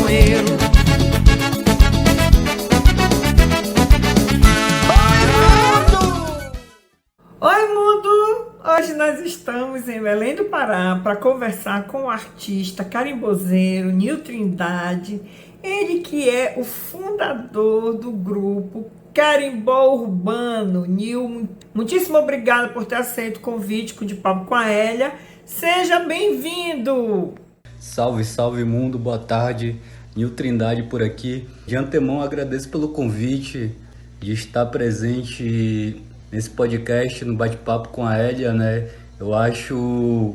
sanfoneiro. Oi, mundo! Hoje nós estamos em Belém do Pará para conversar com o artista carimbozeiro Nil Trindade, ele que é o fundador do grupo Carimbó Urbano. Nil, muitíssimo obrigado por ter aceito o convite de Papo com a Hélia. Seja bem-vindo! Salve, salve mundo, boa tarde. Nil Trindade por aqui. De antemão agradeço pelo convite de estar presente nesse podcast, no bate-papo com a Hélia, né? Eu acho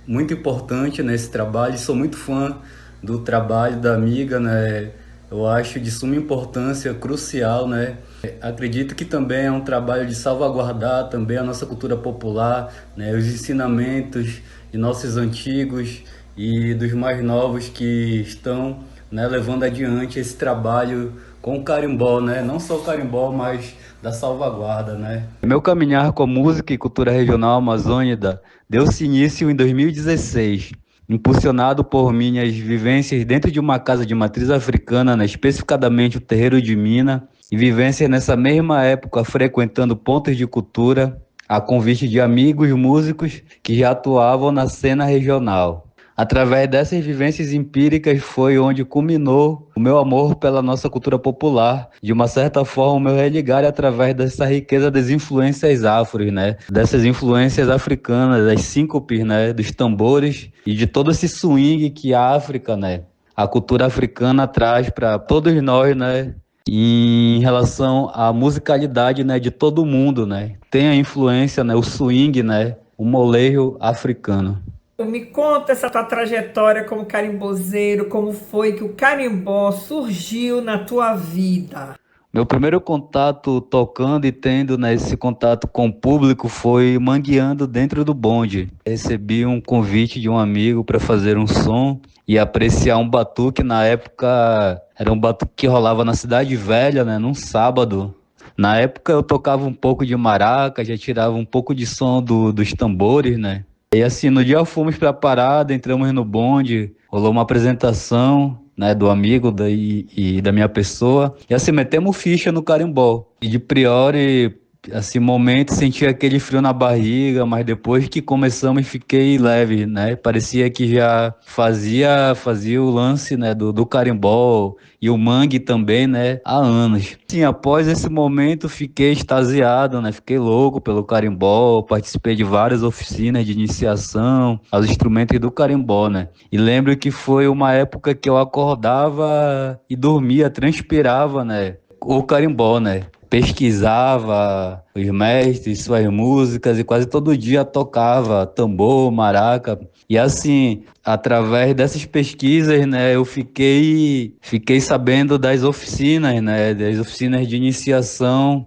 muito importante nesse trabalho, sou muito fã do trabalho da amiga, né? Eu acho de suma importância, crucial, né? Acredito que também é um trabalho de salvaguardar também a nossa cultura popular, né? Os ensinamentos de nossos antigos e dos mais novos que estão, né, levando adiante esse trabalho com o carimbó, né? Não só o carimbó, mas da salvaguarda, né? Meu caminhar com a música e cultura regional amazônica deu-se início em 2016, impulsionado por minhas vivências dentro de uma casa de matriz africana, né? Especificadamente o Terreiro de Mina, e vivências nessa mesma época frequentando pontos de cultura a convite de amigos músicos que já atuavam na cena regional. Através dessas vivências empíricas foi onde culminou o meu amor pela nossa cultura popular, de uma certa forma o meu religar através dessa riqueza das influências afros, né? Dessas influências africanas, das síncopes, né? Dos tambores e de todo esse swing que a África, né? A cultura africana traz para todos nós, né? Em relação à musicalidade, né? De todo mundo, né? Tem a influência, né? O swing, né? O molejo africano. Me conta essa tua trajetória como carimbozeiro, como foi que o carimbó surgiu na tua vida? Meu primeiro contato tocando e tendo, né, esse contato com o público foi mangueando dentro do bonde. Recebi um convite de um amigo para fazer um som e apreciar um batuque. Na época era um batuque que rolava na Cidade Velha, né, num sábado. Na época eu tocava um pouco de maraca, já tirava um pouco de som dos tambores, né? E assim, no dia fomos para a parada, entramos no bonde, rolou uma apresentação, né, do amigo e da minha pessoa, e assim, metemos ficha no carimbó. E de priori, assim, momento, senti aquele frio na barriga, mas depois que começamos fiquei leve, né, parecia que já fazia o lance, né, do carimbó e o mangue também, né, há anos. Sim, após esse momento fiquei extasiado, né, fiquei louco pelo carimbó, participei de várias oficinas de iniciação aos instrumentos do carimbó, né, e lembro que foi uma época que eu acordava e dormia, transpirava, né, o carimbó, né. Pesquisava os mestres, suas músicas e quase todo dia tocava tambor, maraca. E assim, através dessas pesquisas, né, eu fiquei sabendo das oficinas, né, das oficinas de iniciação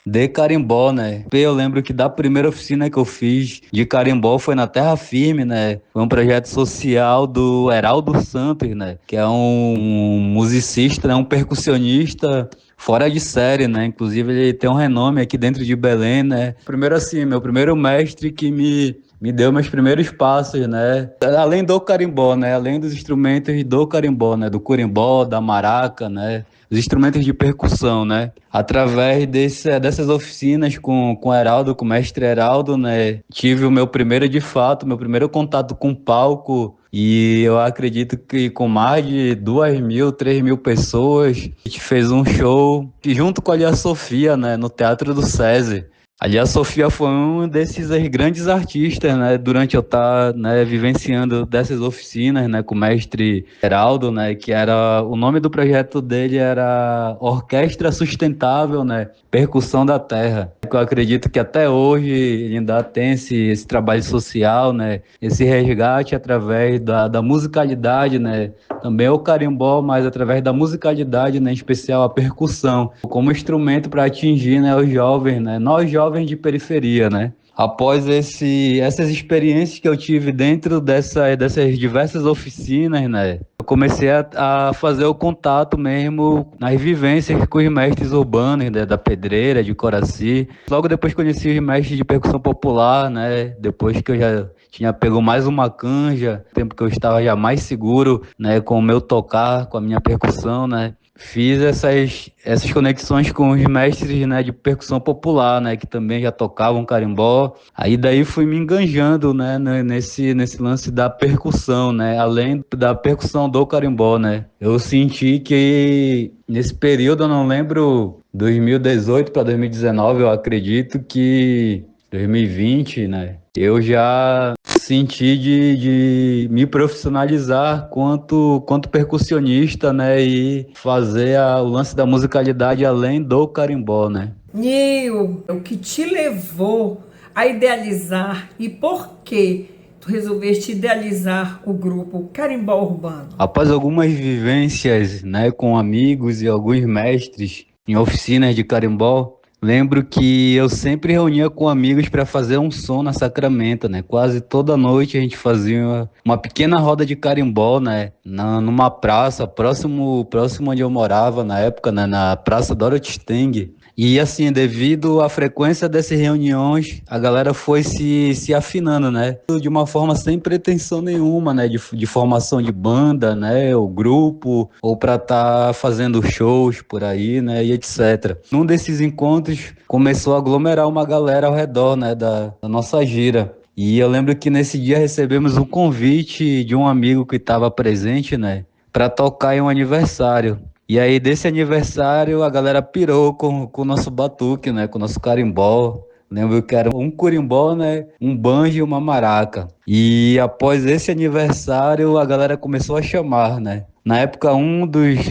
de carimbó, né? Eu lembro que da primeira oficina que eu fiz de carimbó foi na Terra Firme, né? Foi um projeto social do Heraldo Santos, né? Que é um musicista, né? Um percussionista fora de série, né? Inclusive ele tem um renome aqui dentro de Belém, né? Primeiro assim, meu primeiro mestre que me deu meus primeiros passos, né? Além do carimbó, né? Além dos instrumentos do carimbó, né? Do curimbó, da maraca, né? Os instrumentos de percussão, né? Através dessas oficinas com o Heraldo, com o mestre Heraldo, né? Tive o meu primeiro, de fato, meu primeiro contato com o palco. E eu acredito que com mais de 2.000, 3.000 pessoas, a gente fez um show junto com a Lia Sofia, né? No Teatro do SESI. A Lia Sofia foi um desses grandes artistas, né, durante eu estar, né, vivenciando dessas oficinas, né, com o mestre Heraldo, né, que era, o nome do projeto dele era Orquestra Sustentável, né, Percussão da Terra. Eu acredito que até hoje ele ainda tem esse trabalho social, né, esse resgate através da musicalidade, né, também o carimbó, mas através da musicalidade, né, em especial a percussão, como instrumento para atingir, né, os jovens, né, nós jovens de periferia, né. Após essas experiências que eu tive dentro dessas diversas oficinas, né, Eu comecei a fazer o contato mesmo nas vivências com os mestres urbanos, né, da Pedreira, de Coraci. Logo depois conheci os mestres de percussão popular, né? Depois que eu já tinha pego mais uma canja, tempo que eu estava já mais seguro, né, com o meu tocar, com a minha percussão, né? Fiz essas conexões com os mestres, né, de percussão popular, né, que também já tocavam carimbó. Aí daí fui me enganjando, né, nesse lance da percussão, né, além da percussão do carimbó, né. Eu senti que nesse período, eu não lembro, 2018 para 2019, eu acredito que 2020, né, eu já senti de me profissionalizar quanto percussionista, né? E fazer o lance da musicalidade além do carimbó, né? Nil, o que te levou a idealizar e por que tu resolveste idealizar o grupo Carimbó Urbano? Após algumas vivências, né, com amigos e alguns mestres em oficinas de carimbó, lembro que eu sempre reunia com amigos para fazer um som na Sacramento, né? Quase toda noite a gente fazia uma pequena roda de carimbó, né? Numa praça próximo onde eu morava na época, né? Na Praça Dorothy Steng. E assim, devido à frequência dessas reuniões, a galera foi se afinando, né? De uma forma sem pretensão nenhuma, né? De formação de banda, né? O grupo, ou para estar fazendo shows por aí, né? E etc. Num desses encontros, começou a aglomerar uma galera ao redor, né? Da nossa gira. E eu lembro que nesse dia recebemos um convite de um amigo que estava presente, né? Para tocar em um aniversário. E aí, desse aniversário, a galera pirou com o nosso batuque, né? Com o nosso carimbó. Lembro que era um curimbó, né? Um banjo e uma maraca. E após esse aniversário, a galera começou a chamar, né? Na época,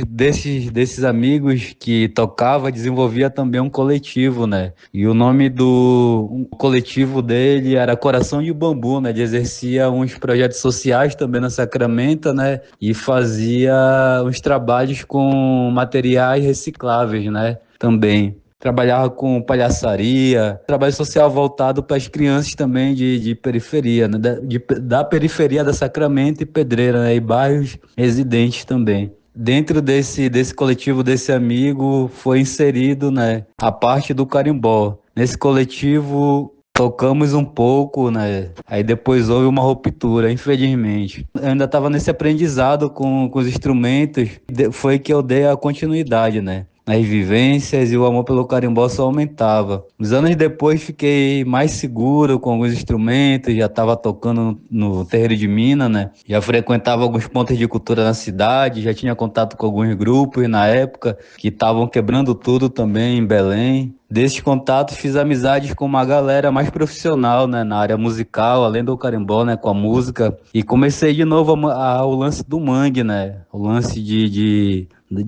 desses amigos que tocava desenvolvia também um coletivo, né? E o nome do coletivo dele era Coração de Bambu, né? Ele exercia uns projetos sociais também na Sacramento, né? E fazia uns trabalhos com materiais recicláveis, né? Também. Trabalhava com palhaçaria, trabalho social voltado para as crianças também de periferia, né? Da periferia da Sacramento e Pedreira, né? E bairros residentes também. Dentro desse coletivo, desse amigo, foi inserido, né, a parte do carimbó. Nesse coletivo, tocamos um pouco, né? Aí depois houve uma ruptura, infelizmente. Eu ainda estava nesse aprendizado com os instrumentos, foi que eu dei a continuidade, né? As vivências e o amor pelo carimbó só aumentava. Uns anos depois fiquei mais seguro com alguns instrumentos, já estava tocando no terreiro de Minas, né? Já frequentava alguns pontos de cultura na cidade, já tinha contato com alguns grupos na época que estavam quebrando tudo também em Belém. Desses contatos fiz amizades com uma galera mais profissional, né, na área musical, além do carimbó, né, com a música. E comecei de novo o lance do mangue, né, o lance de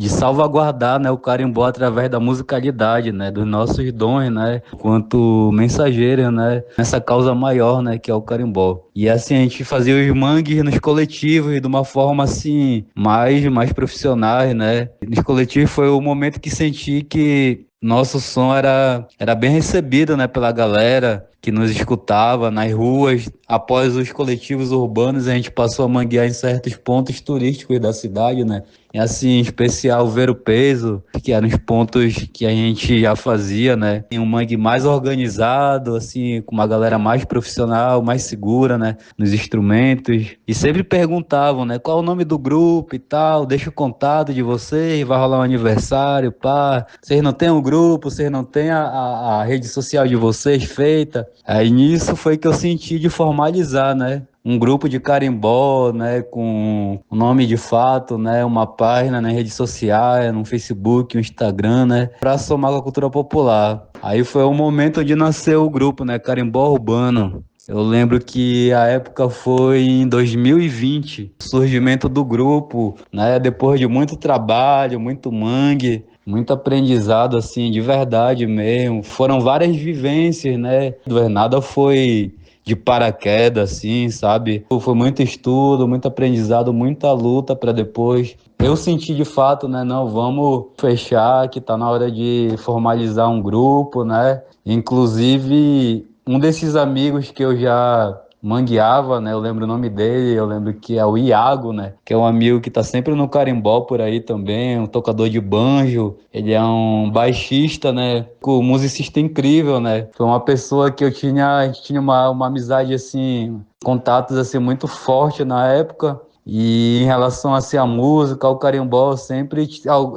salvaguardar, né, o carimbó através da musicalidade, né, dos nossos dons, né, quanto mensageiros, né, nessa causa maior, né, que é o carimbó. E assim a gente fazia os mangues nos coletivos de uma forma assim mais profissionais, né. Nos coletivos foi o momento que senti que nosso som era bem recebido, né, pela galera que nos escutava nas ruas. Após os coletivos urbanos, a gente passou a manguear em certos pontos turísticos da cidade, né? E assim, em especial Ver o Peso, que eram os pontos que a gente já fazia, né? Em um mangue mais organizado, assim, com uma galera mais profissional, mais segura, né? Nos instrumentos. E sempre perguntavam, né? Qual é o nome do grupo e tal, deixa o contato de vocês, vai rolar um aniversário, pá. Vocês não têm um grupo, vocês não têm a rede social de vocês feita. Aí nisso foi que eu senti de formalizar, né? Um grupo de carimbó, né? Com o nome de fato, né? Uma página nas redes sociais, no Facebook, no Instagram, né? Pra somar com a cultura popular. Aí foi o momento onde nasceu o grupo, né? Carimbó Urbano. Eu lembro que a época foi em 2020, o surgimento do grupo, né? Depois de muito trabalho, muito mangue, muito aprendizado, assim, de verdade mesmo. Foram várias vivências, né? Nada foi de paraquedas, assim, sabe? Foi muito estudo, muito aprendizado, muita luta para depois. Eu senti de fato, né? Não, vamos fechar, que tá na hora de formalizar um grupo, né? Inclusive, um desses amigos que eu já mangueava, né? Eu lembro o nome dele, eu lembro que é o Iago, né? Que é um amigo que tá sempre no carimbó por aí também, um tocador de banjo. Ele é um baixista, né? Um musicista incrível, né? Foi uma pessoa que a gente tinha uma amizade assim, contatos assim muito forte na época. E em relação assim à música, ao carimbó, sempre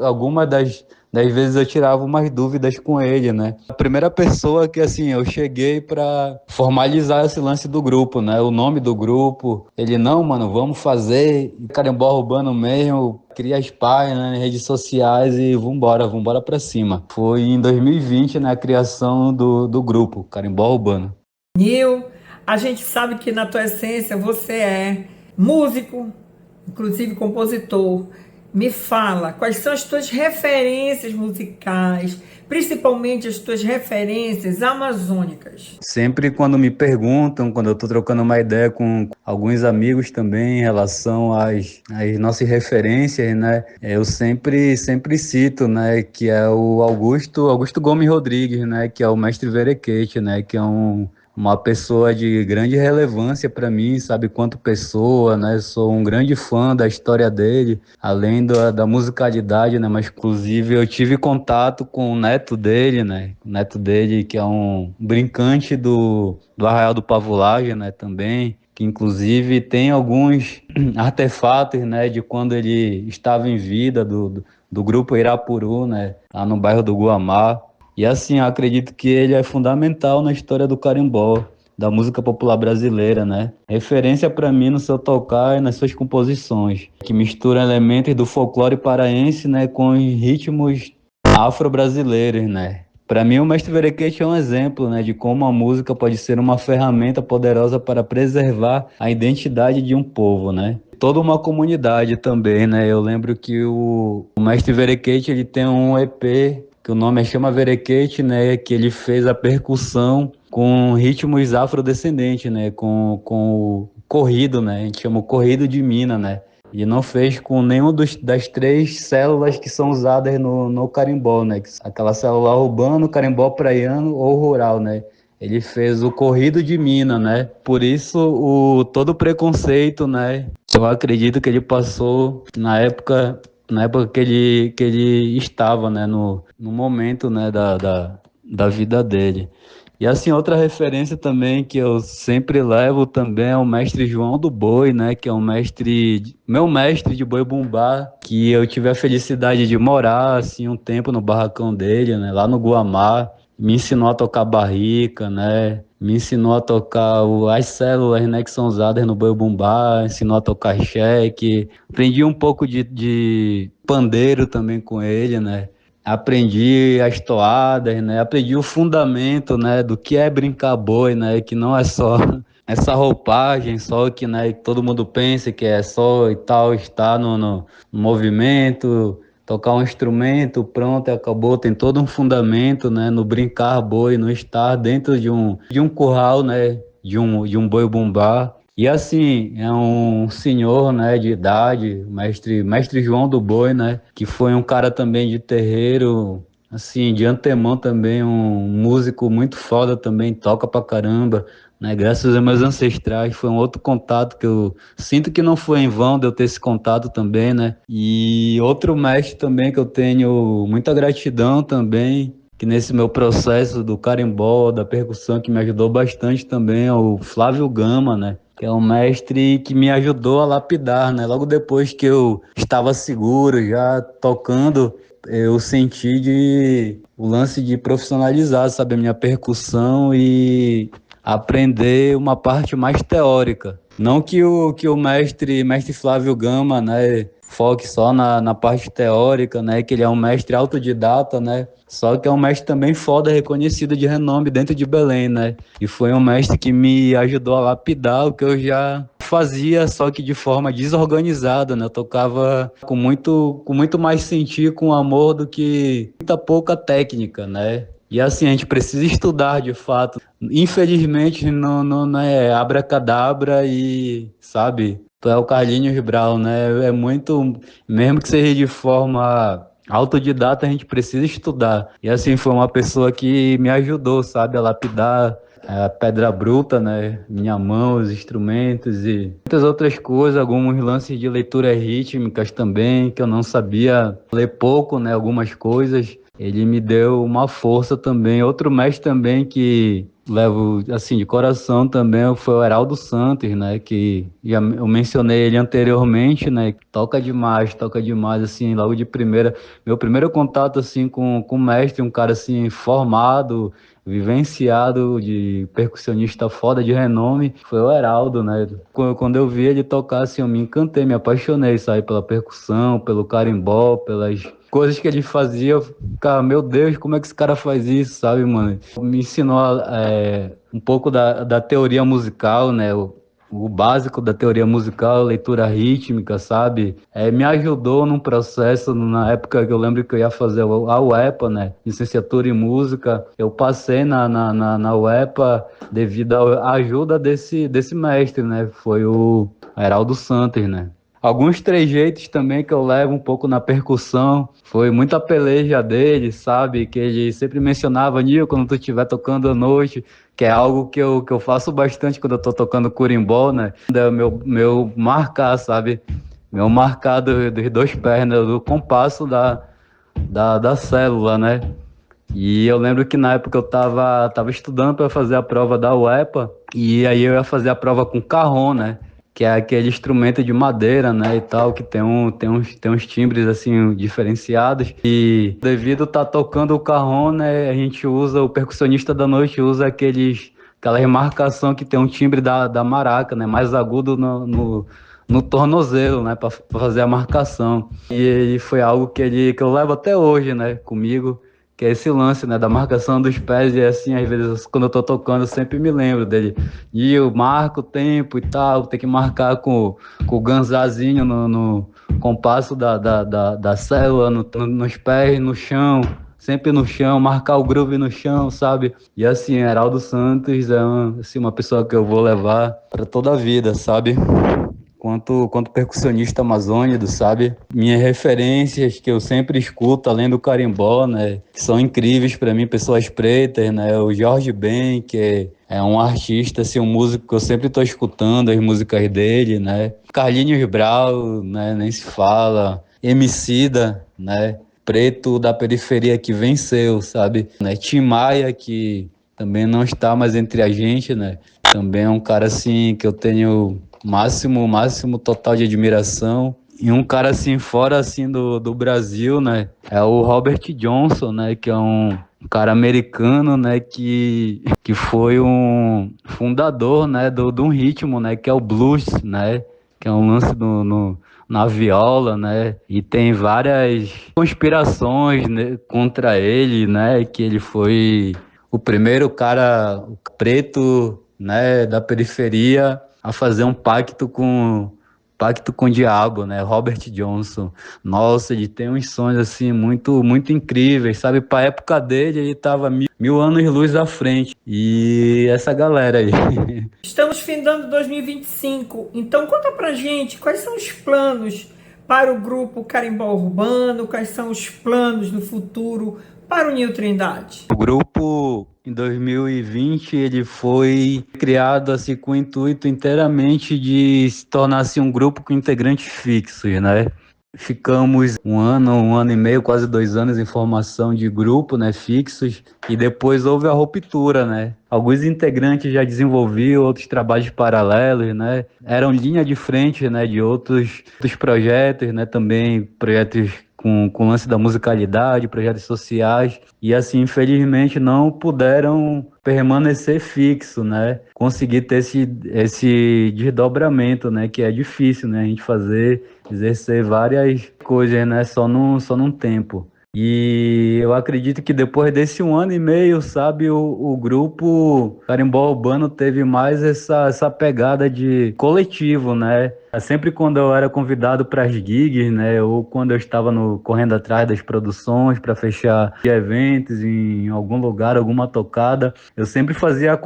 alguma das vezes eu tirava umas dúvidas com ele, né? A primeira pessoa que, assim, eu cheguei pra formalizar esse lance do grupo, né? O nome do grupo. Ele, não, mano, vamos fazer carimbó urbano mesmo, cria as páginas nas redes sociais e vambora pra cima. Foi em 2020, né, a criação do grupo, Carimbó Urbano. Nil, a gente sabe que na tua essência você é músico, inclusive compositor. Me fala, quais são as tuas referências musicais, principalmente as tuas referências amazônicas? Sempre quando me perguntam, quando eu estou trocando uma ideia com alguns amigos também em relação às nossas referências, né? Eu sempre cito, né, que é o Augusto Gomes Rodrigues, né, que é o mestre Verequete, né, que é uma pessoa de grande relevância para mim, sabe, quanto pessoa, né? Sou um grande fã da história dele, além da musicalidade, né? Mas inclusive eu tive contato com o neto dele, né? O neto dele que é um brincante do Arraial do Pavulagem, né? Também, que inclusive tem alguns artefatos, né? De quando ele estava em vida do grupo Irapuru, né? Lá no bairro do Guamá. E assim, eu acredito que ele é fundamental na história do carimbó, da música popular brasileira, né? Referência para mim no seu tocar e nas suas composições, que misturam elementos do folclore paraense, né, com os ritmos afro-brasileiros, né? Para mim, o Mestre Verequete é um exemplo, né, de como a música pode ser uma ferramenta poderosa para preservar a identidade de um povo, né? Toda uma comunidade também, né? Eu lembro que o Mestre Verequete, ele tem um EP que o nome é Chama Verequete, né, que ele fez a percussão com ritmos afrodescendentes, né, com o corrido, né, a gente chama o corrido de mina, né, e não fez com nenhum das três células que são usadas no carimbó, né, aquela célula urbano, carimbó praiano ou rural, né. Ele fez o corrido de mina, né, por isso todo o preconceito, né, eu acredito que ele passou na época que ele estava, né, no momento, né, da vida dele. E assim, outra referência também que eu sempre levo também é o mestre João do Boi, né, que é um meu mestre de boi bumbá, que eu tive a felicidade de morar, assim, um tempo no barracão dele, né, lá no Guamá. Me ensinou a tocar barrica, né? Me ensinou a tocar as células, né, que são usadas no boi bumbá, ensinou a tocar cheque. Aprendi um pouco de pandeiro também com ele, né? Aprendi as toadas, né? Aprendi o fundamento, né, do que é brincar boi, né? Que não é só essa roupagem, só que, né, que todo mundo pensa que é só e tal, estar no movimento, tocar um instrumento, pronto, acabou. Tem todo um fundamento, né, no brincar boi, no estar dentro de um curral, né, de um boi bumbá. E assim, é um senhor, né, de idade, mestre João do Boi, né, que foi um cara também de terreiro, assim, de antemão também, um músico muito foda também, toca pra caramba, né, graças aos meus ancestrais, foi um outro contato que eu sinto que não foi em vão de eu ter esse contato também, né, e outro mestre também que eu tenho muita gratidão também, que nesse meu processo do carimbó, da percussão, que me ajudou bastante também, é o Flávio Gama, né, que é um mestre que me ajudou a lapidar, né? Logo depois que eu estava seguro, já tocando, eu senti o lance de profissionalizar, sabe, a minha percussão e aprender uma parte mais teórica. Não que o mestre Flávio Gama, né, foque só na parte teórica, né, que ele é um mestre autodidata, né, só que é um mestre também foda, reconhecido de renome dentro de Belém, né, e foi um mestre que me ajudou a lapidar o que eu já fazia, só que de forma desorganizada, né, eu tocava com muito mais sentir, com amor do que muita pouca técnica, né. E assim, a gente precisa estudar de fato. Infelizmente, não é abracadabra e, sabe, tu é o Carlinhos Brown, né? É muito, mesmo que seja de forma autodidata, a gente precisa estudar. E assim, foi uma pessoa que me ajudou, sabe, a lapidar a pedra bruta, né? Minha mão, os instrumentos e muitas outras coisas, alguns lances de leituras rítmicas também, que eu não sabia ler pouco, né? Algumas coisas. Ele me deu uma força também. Outro mestre também que levo, assim, de coração também foi o Heraldo Santos, né? Que eu mencionei ele anteriormente, né? Toca demais, assim, logo de primeira. Meu primeiro contato, assim, com o mestre, um cara, assim, formado, vivenciado, de percussionista foda de renome, foi o Heraldo, né? Quando eu vi ele tocar, assim, eu me encantei, me apaixonei, sabe? Pela percussão, pelo carimbó, pelas coisas que ele fazia. Eu ficava, meu Deus, como é que esse cara faz isso, sabe, mano? Me ensinou um pouco da teoria musical, né? O básico da teoria musical, leitura rítmica, sabe? Me ajudou num processo, na época que eu lembro que eu ia fazer a UEPA, né? Licenciatura em Música. Eu passei na UEPA devido à ajuda desse mestre, né? Foi o Heraldo Santos, né? Alguns trejeitos também que eu levo um pouco na percussão, foi muita peleja dele, sabe? Que ele sempre mencionava, Nil, quando tu estiver tocando à noite, que é algo que eu faço bastante quando eu tô tocando curimbó, né? É meu marcar, sabe? Meu marcar dos dois pés, né? Do compasso da célula, né? E eu lembro que na época eu tava estudando para fazer a prova da UEPA, e aí eu ia fazer a prova com carrom, né? Que é aquele instrumento de madeira, né, e tal, que tem uns timbres, assim, diferenciados. E devido estar tocando o carrom, né, a gente usa, o percussionista da noite usa aquela remarcação que tem um timbre da maraca, né, mais agudo no tornozelo, né, para fazer a marcação. E foi algo que eu levo até hoje, né, comigo, que é esse lance, né, da marcação dos pés. E assim, às vezes, quando eu tô tocando, eu sempre me lembro dele. E eu marco o tempo e tal, tem que marcar com o ganzazinho no compasso da célula, nos pés, no chão, sempre no chão, marcar o groove no chão, sabe? E assim, Heraldo Santos é uma pessoa que eu vou levar para toda a vida, sabe? Quanto percussionista amazônico, sabe? Minhas referências que eu sempre escuto, além do carimbó, né? Que são incríveis para mim, pessoas pretas, né? O Jorge Ben, que é um artista, assim, um músico que eu sempre estou escutando as músicas dele, né? Carlinhos Brau, né? Nem se fala. Emicida, né? Preto da periferia que venceu, sabe? Né? Tim Maia, que também não está mais entre a gente, né? Também é um cara, assim, que eu tenho máximo total de admiração. E um cara assim, fora assim do Brasil, né? É o Robert Johnson, né? Que é um cara americano, né? Que foi um fundador, né? De um ritmo, né? Que é o blues, né? Que é um lance na viola, né? E tem várias conspirações, né, contra ele, né? Que ele foi o primeiro cara preto, né? Da periferia a fazer um pacto com o diabo, né? Robert Johnson. Nossa, ele tem uns sonhos assim muito incríveis, sabe? Para a época dele, ele tava mil anos-luz à frente. E essa galera aí. Estamos findando 2025, então conta pra gente quais são os planos para o grupo Carimbó Urbano, quais são os planos no futuro para o Nil Trindade. O grupo em 2020 ele foi criado assim com o intuito inteiramente de se tornar assim, um grupo com integrantes fixos, né? Ficamos um ano e meio, quase 2 anos em formação de grupo, né, fixos, e depois houve a ruptura, né? Alguns integrantes já desenvolviam outros trabalhos paralelos, né? Eram linha de frente, né, de outros projetos, né, também projetos com lance da musicalidade, projetos sociais, e assim, infelizmente, não puderam permanecer fixo, né? Conseguir ter esse desdobramento, né? Que é difícil, né? A gente exercer várias coisas, né? Só num tempo. E eu acredito que depois desse 1 ano e meio, sabe, o grupo Carimbó Urbano teve mais essa pegada de coletivo, né? Sempre quando eu era convidado para as gigs, né, ou quando eu estava correndo atrás das produções para fechar eventos em algum lugar, alguma tocada, eu sempre fazia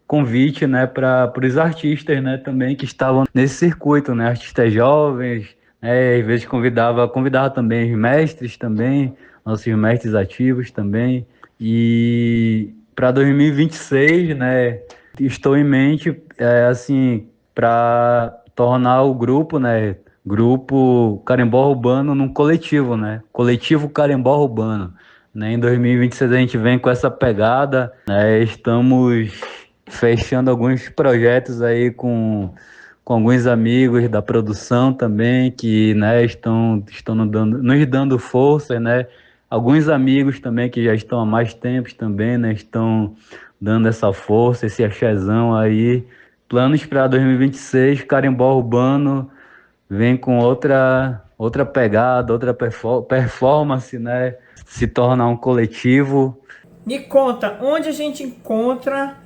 convite, né, para os artistas, né, também que estavam nesse circuito, né, artistas jovens. Às vezes convidava também os mestres também, nossos mestres ativos também. E para 2026, né, estou em mente, assim, para tornar o grupo, né, Grupo Carimbó Urbano num coletivo, né, Coletivo Carimbó Urbano, né, em 2026 a gente vem com essa pegada, né, estamos fechando alguns projetos aí com alguns amigos da produção também, que, né, estão nos dando força, né, alguns amigos também que já estão há mais tempos também, né, estão dando essa força, esse axézão aí. Planos para 2026, Carimbó Urbano vem com outra pegada, outra performance, né? Se tornar um coletivo. Me conta, onde a gente encontra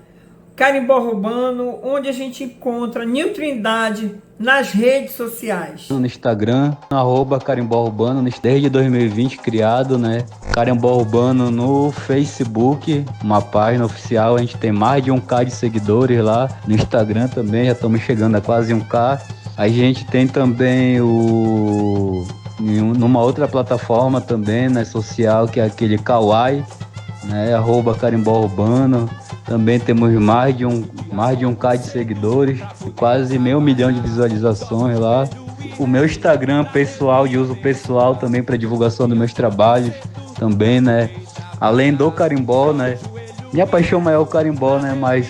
Carimbó Urbano, onde a gente encontra Nil Trindade nas redes sociais? No Instagram, @Carimbó Urbano, desde 2020 criado, né? Carimbó Urbano no Facebook, uma página oficial, a gente tem mais de 1.000 de seguidores lá. No Instagram também, já estamos chegando a quase 1.000. A gente tem também numa outra plataforma também, né, social, que é aquele Kawaii, né? @Carimbó Urbano. Também temos mais de 1.000 de seguidores, quase 500 mil de visualizações lá. O meu Instagram pessoal, de uso pessoal também para divulgação dos meus trabalhos também, né? Além do carimbó, né? Minha paixão maior é o carimbó, né? Mas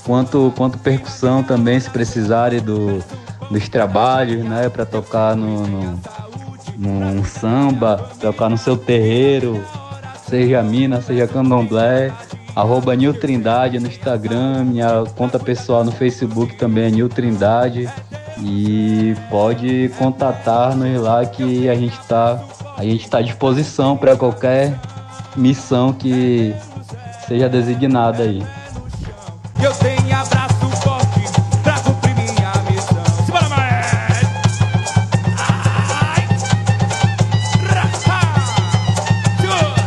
quanto percussão também, se precisarem dos trabalhos, né? Para tocar num samba, tocar no seu terreiro, seja mina, seja candomblé. @Nil Trindade no Instagram, minha conta pessoal no Facebook também é Nil Trindade, e pode contatar-nos lá que a gente tá à disposição para qualquer missão que seja designada aí. Eu tenho abraço forte pra cumprir minha missão. Simbora, maestro! Ai! Raça! Segura!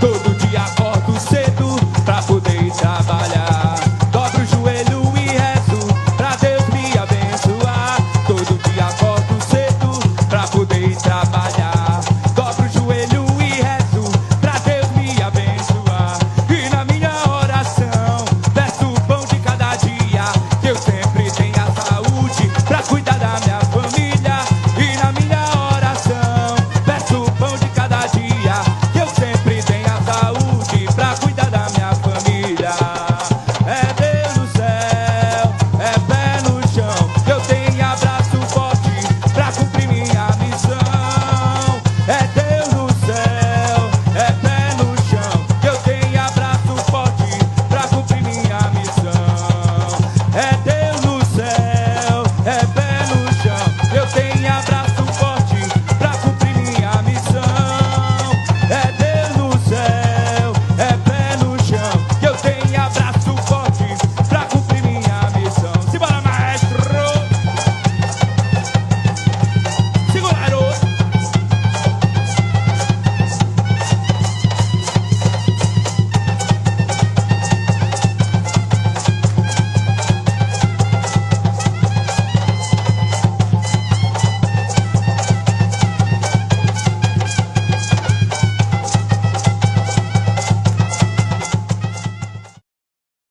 Todo dia acordo cedo pra poder ir trabalhar. Dobro o joelho e rezo pra Deus me abençoar. Todo dia acordo cedo pra poder ir trabalhar. Dobro o joelho e rezo pra Deus me abençoar. E na minha oração peço o pão de cada dia, que eu sempre tenha saúde pra cuidar da minha família. E na minha oração peço o pão de cada dia, que eu sempre tenha saúde pra cuidar da minha família. É Deus no céu, é pé no chão, que eu tenho abraço forte pra cumprir minha missão. É Deus no céu, é pé no chão, que eu tenho abraço forte pra cumprir minha missão. É Deus no céu, é pé no chão, que eu tenho abraço forte pra cumprir minha missão. É Deus no céu, é pé no chão, que eu tenho abraço forte pra cumprir minha missão. Simbora, maestro! Segura, garoto!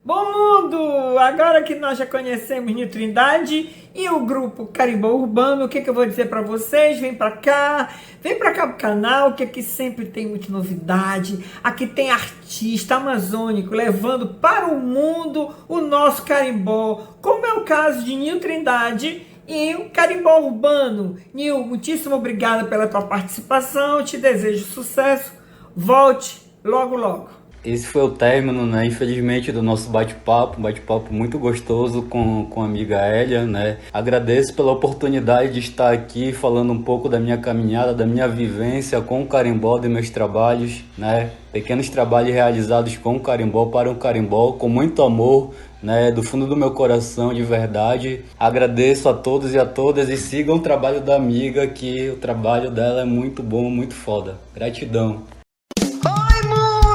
Bom mundo! Agora que nós já conhecemos Nil Trindade e o grupo Carimbó Urbano, o que eu vou dizer para vocês? Vem para cá pro canal, que aqui sempre tem muita novidade. Aqui tem artista amazônico levando para o mundo o nosso carimbó, como é o caso de Nil Trindade e o Carimbó Urbano. Nil, muitíssimo obrigada pela tua participação, te desejo sucesso, volte logo logo. Esse foi o término, né, infelizmente, do nosso bate-papo, um bate-papo muito gostoso com a amiga Hélia, né. Agradeço pela oportunidade de estar aqui falando um pouco da minha caminhada, da minha vivência com o carimbó, dos meus trabalhos, né, pequenos trabalhos realizados com o carimbó, para o carimbó, com muito amor, né, do fundo do meu coração, de verdade. Agradeço a todos e a todas e sigam o trabalho da amiga, que o trabalho dela é muito bom, muito foda. Gratidão.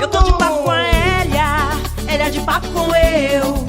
Eu tô de papo com a Hélia, Hélia de papo com eu.